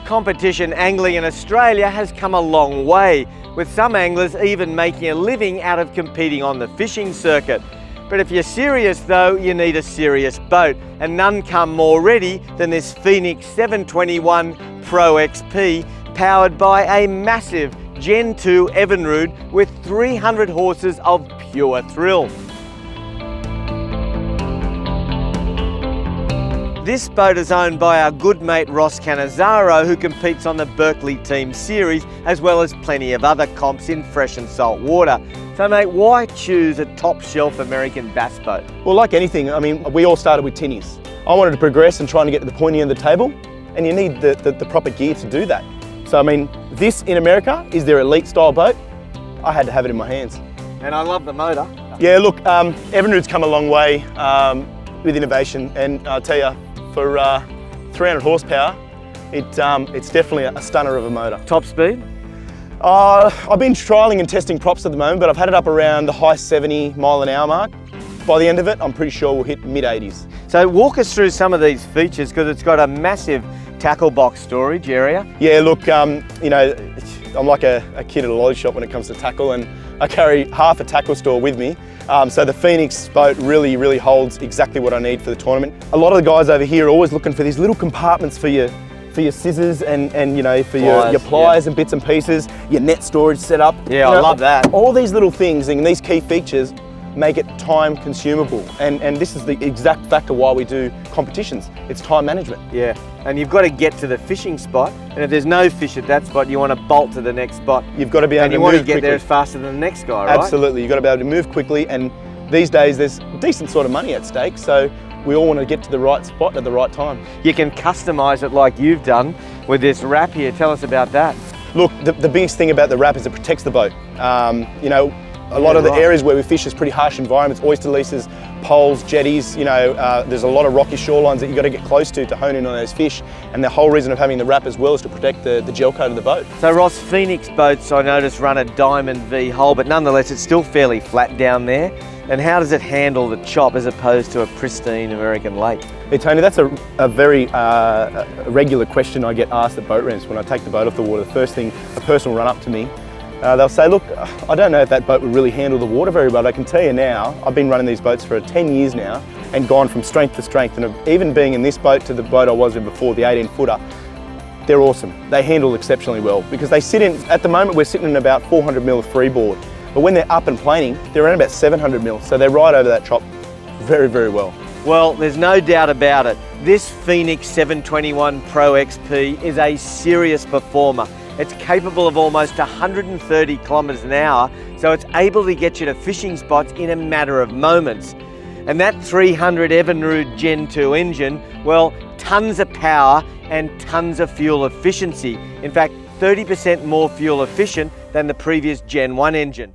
Competition angling in Australia has come a long way, with some anglers even making a living out of competing on the fishing circuit. But if you're serious though, you need a serious boat, and none come more ready than this Phoenix 721 Pro XP, powered by a massive Gen 2 Evinrude with 300 horses of pure thrill. This boat is owned by our good mate Ross Cannizzaro, who competes on the Berkeley Team Series, as well as plenty of other comps in fresh and salt water. So mate, why choose a top shelf American bass boat? Well, like anything, I mean, we all started with tinnies. I wanted to progress and trying to get to the pointy end of the table, and you need the proper gear to do that. So I mean, this in America is their elite style boat. I had to have it in my hands. And I love the motor. Yeah, look, Evinrude's come a long way with innovation, and I'll tell you, for 300 horsepower, it's definitely a stunner of a motor. Top speed? I've been trialling and testing props at the moment, but I've had it up around the high 70 mile/hour mark. By the end of it, I'm pretty sure we'll hit mid-80s. So walk us through some of these features, because it's got a massive tackle box storage area. Yeah, look, you know, I'm like a kid at a lolly shop when it comes to tackle, and I carry half a tackle store with me. So the Phoenix boat really holds exactly what I need for the tournament. A lot of the guys over here are always looking for these little compartments for your scissors and you know, for your pliers and bits and pieces, your net storage setup. Yeah, I love that. All these little things and these key features make it time consumable, and this is the exact factor why we do competitions. It's time management. Yeah, and you've got to get to the fishing spot, and if there's no fish at that spot, you want to bolt to the next spot. You've got to be able to move quickly. And you want to get there as faster than the next guy, right? Absolutely, you've got to be able to move quickly, and these days there's decent sort of money at stake, so we all want to get to the right spot at the right time. You can customise it like you've done with this wrap here. Tell us about that. Look, the biggest thing about the wrap is it protects the boat. You know, a lot of the areas where we fish is pretty harsh environments, oyster leases, poles, jetties, you know, there's a lot of rocky shorelines that you've got to get close to hone in on those fish, and the whole reason of having the wrap as well is to protect the gel coat of the boat. So Ross, Phoenix boats, I noticed, run a diamond V hull, but nonetheless it's still fairly flat down there. And how does it handle the chop as opposed to a pristine American lake? Hey Tony, that's a very regular question I get asked at boat ramps when I take the boat off the water. The first thing, a person will run up to me, they'll say, look, I don't know if that boat would really handle the water very well. I can tell you now, I've been running these boats for 10 years now and gone from strength to strength, and even being in this boat to the boat I was in before, the 18-footer, they're awesome. They handle exceptionally well because they sit in, at the moment we're sitting in about 400 mil of freeboard. But when they're up and planing, they're around about 700 mil, so they ride over that chop very well. Well, there's no doubt about it. This Phoenix 721 Pro XP is a serious performer. It's capable of almost 130 kilometers an hour, so it's able to get you to fishing spots in a matter of moments. And that 300 Evinrude Gen 2 engine, well, tons of power and tons of fuel efficiency. In fact, 30% more fuel efficient than the previous Gen 1 engine.